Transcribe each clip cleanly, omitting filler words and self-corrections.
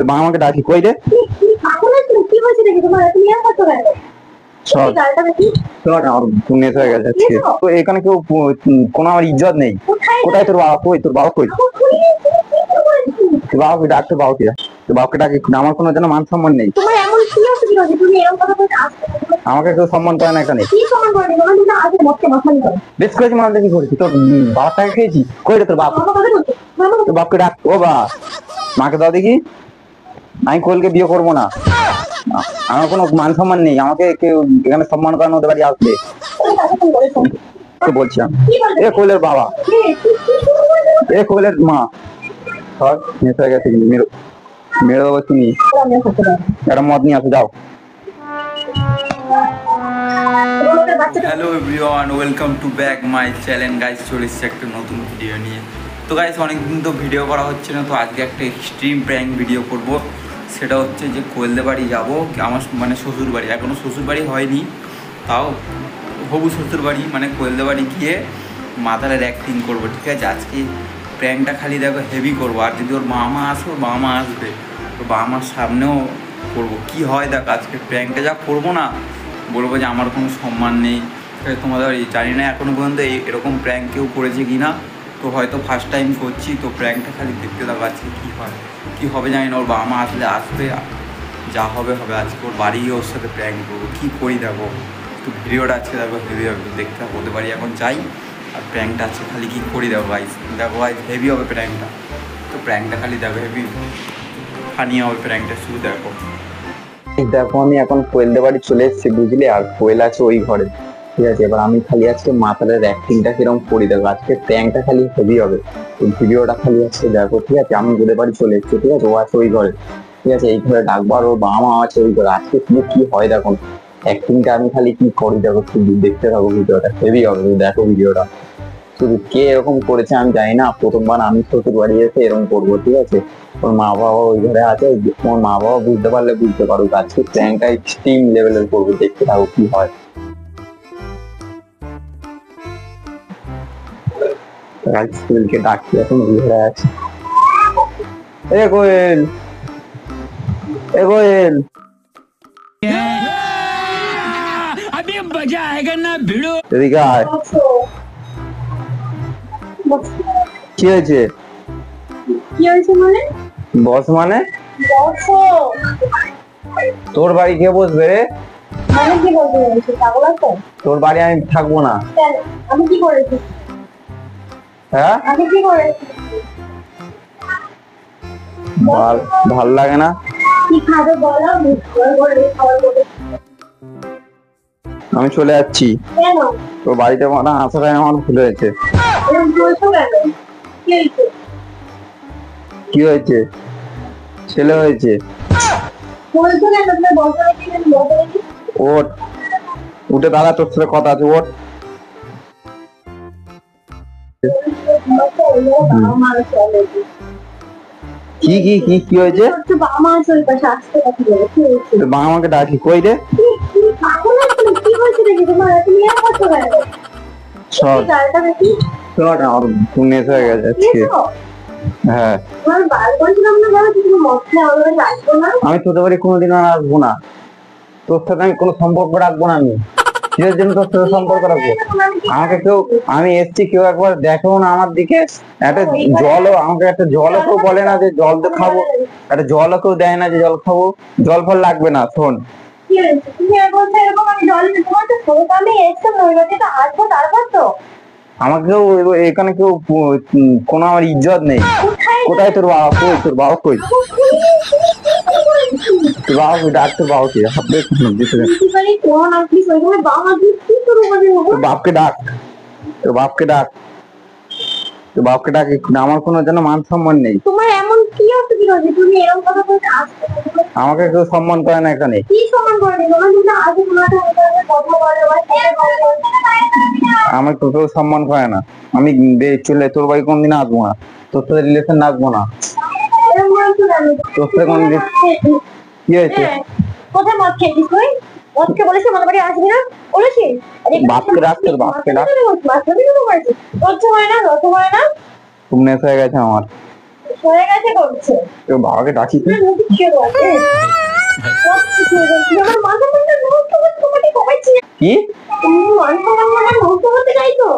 মা আমাকে ডাকি কই রে কি হয়েছে দেখি তোমার তুমি এরকম করছো কেন? সর সর আমার নেট হয়ে গেছে আজকে তো এখানে কেউ কোনো আমার ইজ্জত নেই কোথায় তোর বাবা কই তোর বাবা কই তোর বাবাকে ডাক তোর বাবাকে তোর বাবাকে ডাকি আমার কোনো যেন মান সম্মান নেই তোমার এমন কি হচ্ছে কি হয়েছে তুমি এরকম কথা বলতে আমাকে কেউ সম্মান করে না এখানে কি সম্মান করে না তুমি আজকে মস্তে মাথানি করো বেশ করেছি মানে কি করেছি তোর বাবাটাকে খেয়েছি কই রে তোর বাপ তোর বাপকে ডাক ও বা মাকে দাও দেখি আমি কোয়েলকে বিয়ে করবো না আমার কোনো মান সম্মান নেই আমাকে কেউ এখানে সম্মান করানো ওদের বাড়ি আসবে বলছি এ কোয়েলের বাবা এ কোয়েলের মা সর নেশা হয়ে গেছে মেরো মেরে দেবো তুমি একটা মদ নিয়ে আসো যাও hello everyone welcome to back my channel guys চলে এসেছি একটা নতুন ভিডিও নিয়ে তো গাইস অনেকদিন তো ভিডিও করা হচ্ছে না তো আজকে একটা এক্সট্রিম প্র্যাঙ্ক ভিডিও করব সেটা হচ্ছে যে কোয়েলদে বাড়ি যাবো আমার মানে শ্বশুর বাড়ি এখনও শ্বশুর বাড়ি হয়নি তাও হবু শ্বশুর বাড়ি মানে কোয়েলদে বাড়ি গিয়ে মাথার অ্যাক্টিং করবো ঠিক আছে আজকে প্র্যাঙ্কটা খালি দেখো হেভি করবো আর যদি ওর মা আসে ওর বাবা মা আসবে ওর বাবা মার সামনেও করবো কী হয় দেখ আজকে প্র্যাঙ্কটা যা করবো না বলবো যে আমার কোনো সম্মান নেই তোমাদের জানি না এখনও পর্যন্ত এরকম প্র্যাঙ্ক কেউ করেছে কি না তো হয়তো ফার্স্ট টাইম করছি তো প্র্যাঙ্কটা খালি দেখতে থাকো আজকে কী হয় কী হবে জানি না ওর বাবা মা আসলে আসবে যা হবে হবে আজকে ওর বাড়ি ওর সাথে প্র্যাঙ্ক করবো কী করি দেখো তো ভিডিওটা আজকে দেখো হেভি হবে দেখতে হতে পারি এখন চাই আর প্র্যাঙ্কটা আজকে খালি কী করি দেখো ভাই দেখো ভাই হেভি হবে প্র্যাঙ্কটা তো প্র্যাঙ্কটা খালি দেখো হেভি ফানি হবে প্র্যাঙ্কটা শুধু দেখো দেখো আমি এখন কোয়েলদের বাড়ি চলে এসেছি বুঝলি আর কোয়েল আছে ওই ঘরে ঠিক আছে এবার আমি খালি আজকে মাথার অ্যাক্টিংটা কিরকম করি দেখো আজকে প্র্যাঙ্কটা খালি হেভি হবে তো ভিডিওটা খালি আজকে দেখো ঠিক আছে আমি ওদের বাড়ি চলে এসেছি ঠিক আছে ও আছে ওই ঘরে ঠিক আছে এই ঘরে ডাকবো আর ওর বাবা মা আছে ওই ঘরে আজকে তুমি কি হয় দেখো অ্যাক্টিংটা আমি খালি কি করি দেখো শুধু দেখতে থাকো ভিডিওটা হেভি হবে দেখো ভিডিওটা শুধু কে এরকম করেছে আমি জানি না প্রথমবার আমি শ্বশুর বাড়ি এসে এরকম করবো ঠিক আছে ওর মা বাবা ওই ঘরে আছে ওর মা বাবা বুঝতে পারলে বুঝতে পারুক আজকে প্র্যাঙ্কটা এক্সট্রিম লেভেলের করবো দেখতে থাকো কি হয় কোয়েলকে ডাকছি এখন ওই ঘরে আছে এ কোয়েল এ কোয়েল अभी मजा आएगा ना भिड़ो এদিকে আয় কি হয়েছে কি হয়েছে মানে বস মানে বসো তোর বাড়ি কে বসবে রে মানে কি বলতে চাইছো পাগল আছো তোর বাড়ি আমি থাকবো না কেন আমি কি করেছি হ্যাঁ আমি কি করেছি ভাল লাগে না কি খাবে বলো খাবার বলে আমি চলে যাচ্ছি কেন তোর বাড়িতে মানে আসাটাই আমার ভুল হয়েছে এরকম বলছো কেন কি হয়েছে কি হয়েছে ছেলে হয়েছে বলছো কেন তুমি বসো নাকি বসো নাকি ওঠ উঠে দাঁড়া তোর সাথে কথা আছে ওঠ কি কি কি কি হয়েছে বাবা মা আছে ওই পাশে আসতে কথা বলে কি হয়েছে মা আমাকে ডাকি কই রে পাগল আছো কি হয়েছে দেখি তোমার তুমি এরকম করছো কেন সর গালটা দেখি সর আমার নেট হয়ে গেছে আজকে হ্যাঁ তোমার বার করেছিলাম না বলো তুমি মশলা আমাদের রাখবো না আমি তোদের বাড়ি কোনোদিন আর আসবো না তোর সাথে আমি কোনো সম্পর্ক রাখবো না আমি কিসের জন্য তোর সাথে সম্পর্ক রাখবো আমাকে কেউ আমি এসছি কেউ একবার দেখো না আমার দিকে একটা জলও আমাকে একটা জলও কেউ বলে না যে জল তো খাবো একটা জলও কেউ দেয় না যে জল খাবো জল ফল লাগবে না শোন কি হয়েছে তুমি বলছো এরকম আমি জল তোমার তো ছোট আমি এসে নইবাতে তো আসবো তারপর তো আমাকেও এখানে কেউ কোনো আমার ইজ্জত নেই কোথায় তোর বাবা কই তোর বাবা কই তোর বাবা কই ডাক তোর বাবা কে হাতে কোন আপনি ওইভাবে বাবা কি করবো তোর বাপকে ডাক তোর বাপকে ডাক তোর বাপকে ডাক আমার কোনো যেন মান সম্মান নেই তোমার এমন কি হচ্ছে কি হচ্ছে তুমি এরকম কথা বলতে আসছো আমাকে কেউ সম্মান করে না এখানে কি সম্মান করে তোমার কিন্তু আগে তোমার কথা বলে আমাকে কেউ সম্মান করে না আমি চলে তোর বাড়ি কোনদিন আসবো না তোর সাথে রিলেশন রাখবো না তোর সাথে কোন কি হয়েছে কোথায় মদ খেয়েছিস তুই মদকে বলেছি আমাদের বাড়ি আসবি না বলেছি বাপকে ডাক তোর বাপকে ডাক লজ্জা হয় না খুব নেশা হয়ে গেছে আমার সরে গেছে করছে তো বাবাকে ডাকি তো। মুখে খেয়ে বলছে আমার মাথা মাথা নষ্ট করতে তোমাকে সবাই চিনে কি তুমি মান সম্মান নষ্ট করতে চাই তো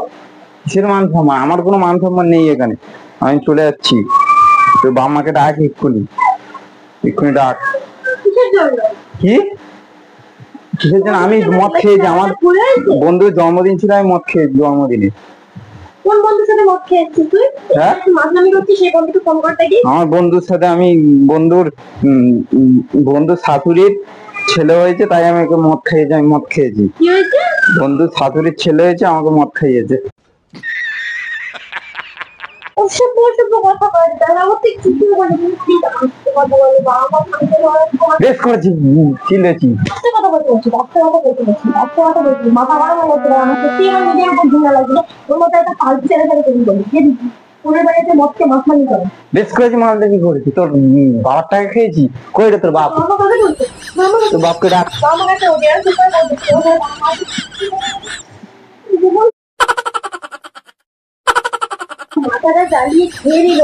কিসের মান সম্মান? আমার কোনো মান সম্মান নেই এখানে, আমি চলে যাচ্ছি। তো বাবা মাকে ডাক এক্ষুনি, এক্ষুনি ডাক। কিসের জন্য কি কিসের জন্য? আমি মদ খেয়েছি, আমার ভুলে গেছে বন্ধুর জন্মদিন ছিল, আমি মদ খেয়েছি জন্মদিনে। কোন বন্ধুর সাথে মদ খেয়েছিস তুই হ্যাঁ? মাতলামি করছিস সেই বন্ধুকে ফোন করতে কি আমার বন্ধুর সাথে আমি বন্ধুর শাশুড়ির ছেলে হয়েছে, তাই আমি ওকে মদ খাইয়েছি, আমি মদ খেয়েছি। কি হয়েছে বন্ধুর শাশুড়ির ছেলে হয়েছে, আমাকে মদ খাইয়েছে। ওসব কথা বলে তাহলে আমার ঠিক চুপ করে বলে কি কথা বলে বাবা মা সামনে তোমার বেশ করেছি, চিল্লেছি। আস্তে কথা বলতে বলছি আস্তে কথা বলতে বলছি আস্তে কথা বলছি মাথা গরম হয়ে যাচ্ছে আমার সত্যি আমার নিজের উপর ঘৃণা লাগছে ওর মতো একটা ফালতু ছেলে ছেলে তুমি বলি যে পুরো বাড়িতে মদকে মাছমানি করে বেশ করেছি, মালটা কি করেছি? তোর বাবার টাকা খেয়েছি? কই রে তোর বাপ? মামা কথা বলছে মামা তোর বাপকে ডাক। মামা কাছে ওদের আর সুপার করছে ওদের মাথাটা জ্বালিয়ে খেয়ে নিল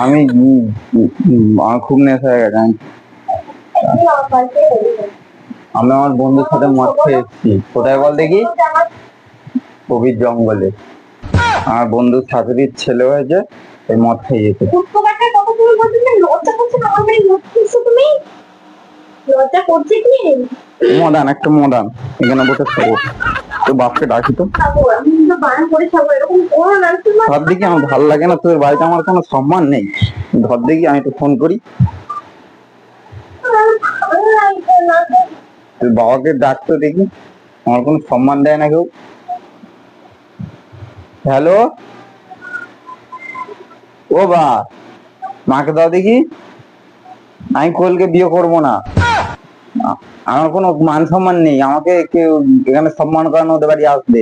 আমি আমার খুব নেশা হয়ে গেছে। আমি আমার বন্ধুর সাথে মদ খেয়ে এসেছি। কোথায় বল দেখি? কবির জঙ্গলে। আমার বন্ধুর শাশুড়ির ছেলে হয়েছে, এই মদ খাইয়েছে। ফুটপাতের কথা তুমি বলছো না লজ্জা করছে না আমার বাড়ি মদ খেয়েছো তুমি লজ্জা করছে কি মদান, একটা মদান, এখানে বসে খাবো। তো বাপকে ডাকি তো। খাবো আমি কিন্তু বারণ করে খাবো এরকম করো না তোমার ধর দেখি, আমার ভালো লাগে না, তোর বাড়িতে আমার কোনো সম্মান নেই। ধর দেখি, আমি একটু ফোন করি। ভালো লাগছে না তোর বাবাকে ডাক তো দেখি, আমার কোনো সম্মান দেয় না কেউ। হ্যালো, ও বা, মাকে দাও দেখি। আমি কোয়েলকে বিয়ে করবো না, আমার কোনো মান সম্মান নেই। আমাকে কেউ এখানে সম্মান করানো, ওদের বাড়ি আসবে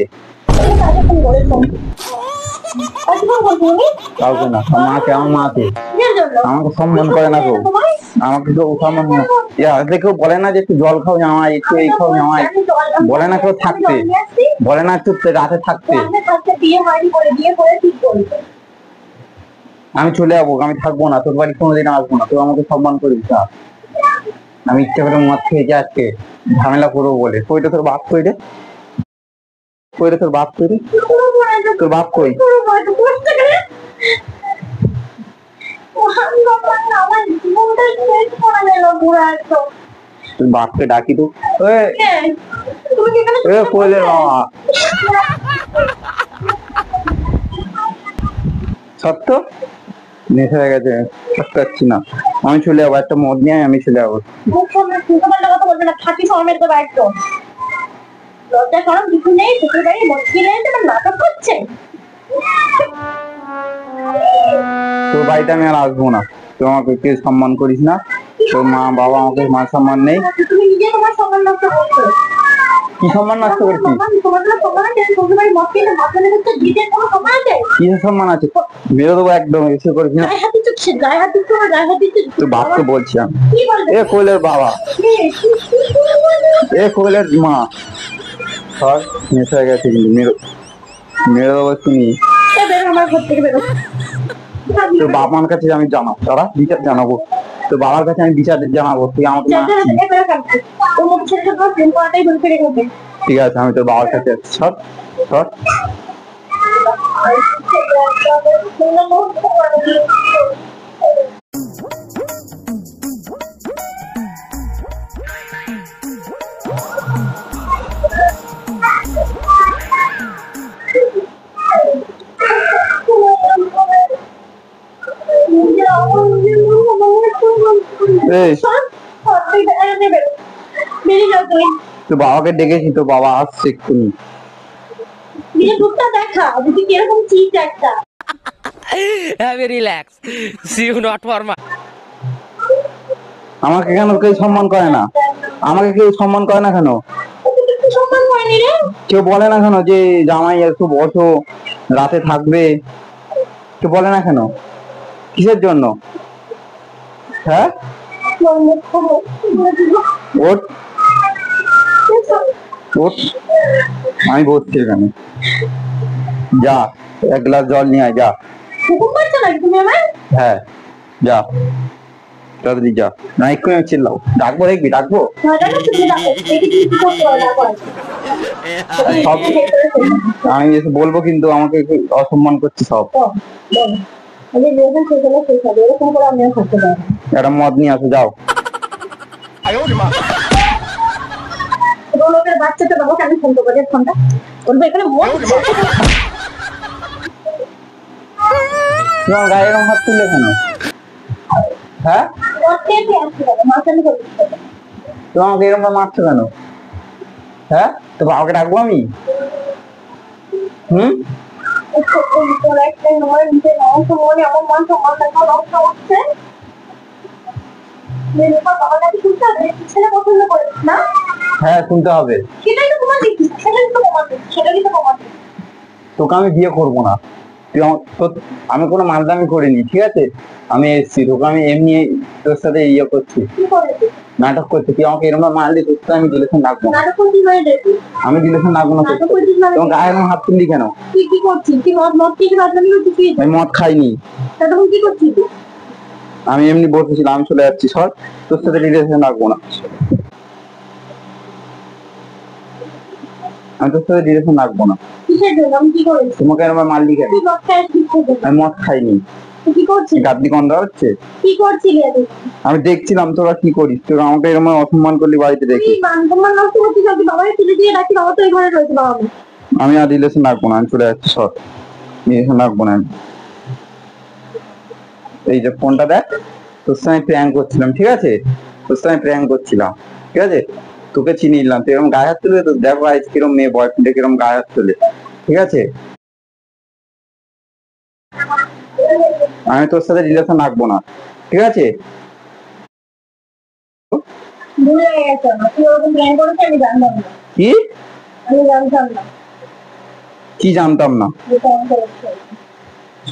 কাউকে না। মাকে, আমার মাকে, আমাকে সম্মান করে না কেউ, আমাকে কেউ সম্মান না। আসলে কেউ বলে না যে একটু জল খাও জামাই, একটু এই খাও জামাই, বলে না কেউ থাকতে, বলে না একটু রাতে থাকতে। বিয়ে হয়নি করে বিয়ে করে ঠিক করবে আমি চলে যাবো, আমি থাকবো না তোর বাড়ি, কোনোদিন আসবো না। তুই আমাকে সম্মান করিস না। আমি ইচ্ছে করে মদ খেয়েছি আজকে, ঝামেলা করবো বলে। কইটা তোর বাপ? কই রে, কই রে তোর বাপ? কই রে তোর বাপ? কই? আমার জীবনটা শেষ করে গেল পুরো একদম তোর বাপকে ডাকি তো। তুমি কি এখানে কোয়েলের বাবা সত্য নেশা হয়ে গেছে, থাকতে পারছি না। আমি চলে যাবো, একটা মদ নিয়ে আমি চলে যাবো। মুখ সামনে শুনতে কথা বলবে না খাঁটি শরমের দেবো একদম লজ্জা সরম কিছু নেই শ্বশুর বাড়ি মস্কিল এসে নাটক করছে তোর বাড়িতে আমি আর আসবো না। তুই আমাকে কেউ সম্মান করিস না, তোর মা বাবা আমাকে মান সম্মান নেই। তুমি নিজে তোমার সম্মান নষ্ট করছো কি সম্মান নষ্ট করছিস? তোমার কোনো সম্মান আছে শ্বশুর বাড়ি মস্কিল মাথানে করতে নিজের কোনো সম্মান আছে কিসের সম্মান আছে? মেরে দেবো একদম, এসে করিস না। গায়ে হাত দিচ্ছে গায়ে হাত দিচ্ছে আমার গায়ে হাত দিচ্ছে তোর বাপকে বলছি আমি। কি বলবে এ কোয়েলের বাবা, এ কোয়েলের মা, সব নেশা হয়ে গেছে কিন্তু। মেরে দেবো তুমি। বেরো আমার ঘর থেকে বেরো তোর বাপ মার কাছে আমি জানাবো, তারা বিচার জানাবো। তোর বাবার কাছে আমি বিচার জানাবো, তুই আমাকে মারছিস। ওর মধ্যে ছেলেটা তোমার প্রেম করাটাই ভুল করে গেছে ঠিক আছে, আমি তোর বাবার কাছে যাচ্ছি। সর সর। এই, বেরিয়ে যাও তুমি তোর বাবাকে ডেকেছি, তোর বাবা আসছে এক্ষুনি। নিজের রূপটা দেখা যদি কিরকম চিজ একটা relax. See you not for my. আমাকে কেন কেউ সম্মান করে না? আমাকে কেউ সম্মান করে না কেন? ওকে তো একটু সম্মান হয়নি রে কেউ বলে না কেন যে জামাই একটু বসো, রাতে থাকবে? কেউ বলে না কেন? কিসের জন্য? হ্যাঁ, তোর মুখ খবর ওর ওঠ, আমি বসছি এখানে। যা, এক গ্লাস জল নিয়ে আয়, যা। হুকুম করছো নাকি তুমি আমার? হ্যাঁ, যা তাড়াতাড়ি যা, না এক্ষুনি আমি চিল্লাও। ডাকবো, দেখবি ডাকবো। জানো তুমি দেখো দেখি তুমি কি করতে পারো না করো। সব আমি এসে বলবো, কিন্তু আমাকে একটু অসম্মান করছে সব। আমি যখন শেষ হলে শেষ হবে, এরকম করে আমি আর থাকতে পারবো না। একটা মদ নিয়ে আসো, যাও। ছোট লোকের বাচ্চাটা বাবাকে আমি ফোন করবো, যে ফোনটা বলবো এখানে তোমার গায়ে এরকম হাত তুললে কেন? হ্যাঁ, তোমাকে এরকম মারছো কেন? হ্যাঁ, তো বাবাকে ডাকবো আমি? হুম, ছেলে পছন্দ করে না, হ্যাঁ শুনতে হবে। সেটাই তো তোমার দেখছি, সেটাই তো প্রমাণ দিচ্ছি, সেটাই তো প্রমাণ দিচ্ছি। তোকে আমি বিয়ে করবো না। তুই আমি কোনো মালদামি করিনি, ঠিক আছে? আমি এসেছি, তোকে আমি এমনি তোর সাথে ইয়ে করছি, কি করেছি? নাটক করছি। তুই আমাকে এরকম মারলি, তোর সাথে আমি রিলেশন রাখবো না। নাটক করছিস মানে দেখি। আমি রিলেশন রাখবো না তোর নাটক সাথে। করছিস মানে তোমার গায়ে এরকম হাত তুললি কেন? তুই কি করছিস? তুই মদ খেয়ে রাজধানী করছিস কি? আমি মদ খাইনি, তা তখন কি করছিস তুই? আমি এমনি বসেছিলাম। আমি চলে যাচ্ছি, সর। তোর সাথে রিলেশন রাখবো না, আমি তোর সাথে রিলেশন রাখবো না। কিসের জন্য? আমি কি করেছি? তোমাকে এরকম মারলি কেন? তুই মদ খাস কিসের জন্য? আমি মদ খাইনি। তুই কি করছিস? গাদ্দি গন্ধ হচ্ছে। কি করছিলি তুই? আমি দেখছিলাম তোরা কি করিস। তোরা আমাকে এরকম অসম্মান করলি বাড়িতে রেখে। তুই বান্ধবন নষ্ট করছিস, তুই বাবাকে তুলে দিয়ে রাখি, বাবা তো এই ঘরে রয়েছে। বাবা আমি আর রিলেশন রাখবো না, আমি চলে যাচ্ছি, সর। রিলেশন রাখবো না আমি। এই যে ফোনটা দেখ, তোর সঙ্গে প্র্যাঙ্ক করছিলাম, ঠিক আছে? তোর সঙ্গে প্র্যাঙ্ক করছিলাম, ঠিক আছে? তোকে চিনি নিলাম, তুই এরকম গায়ে হাত তুলে, তো দেখো আজ কিরম মেয়ে বয়ফ্রেন্ডে কিরম গায়ে হাত তুলে, ঠিক আছে? আমি তোর সাথে রিলেশন রাখবো না, ঠিক আছে? ভুলে গেছে না, তুই ওরকম প্ল্যান করেছিস, আমি জানতাম না। কি আমি জানতাম না কি জানতাম না? যে প্ল্যান করেছিস।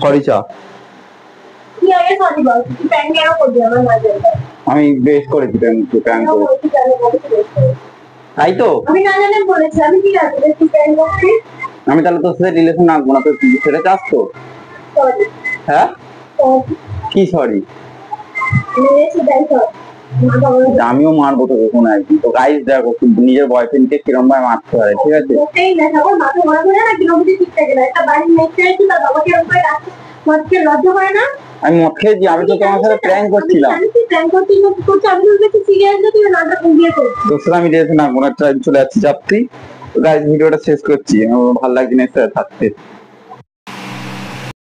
সরি চা। তুই আগে সরি বল, তুই প্ল্যান কেন করবি আমার না জানতে? আমি বেশ করেছি প্র্যাঙ্ক করে, তাই তো? আমি না জানে বলেছি, আমি কি জানি যে তুই প্ল্যান করছিস? আমি তাহলে তোর সাথে রিলেশন রাখবো না, তো সেটা চাস তো? সরি হ্যাঁ, কি সরি? আমিও মারবো তোকে কোনো একদিন। তো গাইস দেখো, নিজের বয়ফ্রেন্ডকে কিরম ভাবে মারতে পারে, ঠিক আছে? আমি মদ খেয়েছি, আমি তো তোমার সাথে প্র্যাঙ্ক করছিলাম। তোর সাথে আমি রিলেশন রাখবো না, চলে যাচ্ছি, যাচ্ছি। তো গাইস ভিডিওটা শেষ করছি, আমার ভালো লাগছে না এর সাথে থাকতে।